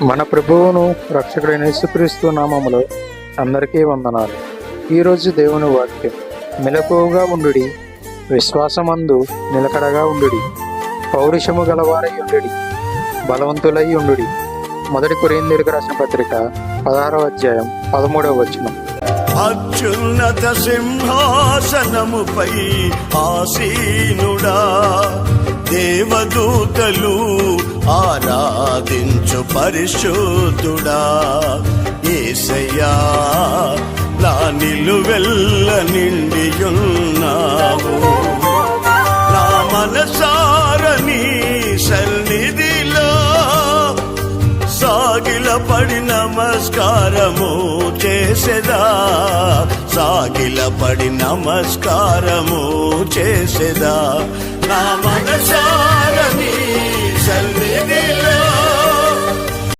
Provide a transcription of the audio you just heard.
మన ప్రభువును రక్షకుడైన యేసుక్రీస్తు నామములో అందరికీ వందనాలు. ఈరోజు దేవుని వాక్యం, మెలకువగా ఉండుడి, విశ్వాసమందు నిలకడగా ఉండుడి, పౌరుషము గలవారై ఉండుడి, బలవంతులై ఉండుడి. 1 కొరింథీయులకు రాసిన పత్రిక 16వ అధ్యాయం 13వ వచనం. అత్యున్నత సింహాసనముపై ఆసీనుడా, దేవదూతలు ఆరాధించు పరిశుద్ధుడా, యేసయ్యా నా నిలువెల్ల నిండియున్నావు. నా మనసారని సన్నిధిలో సాగిలపడి నమస్కారము చేసేదా, సాగిలపడి నమస్కారము చేసేదా. నా మనసారని సన్నిధి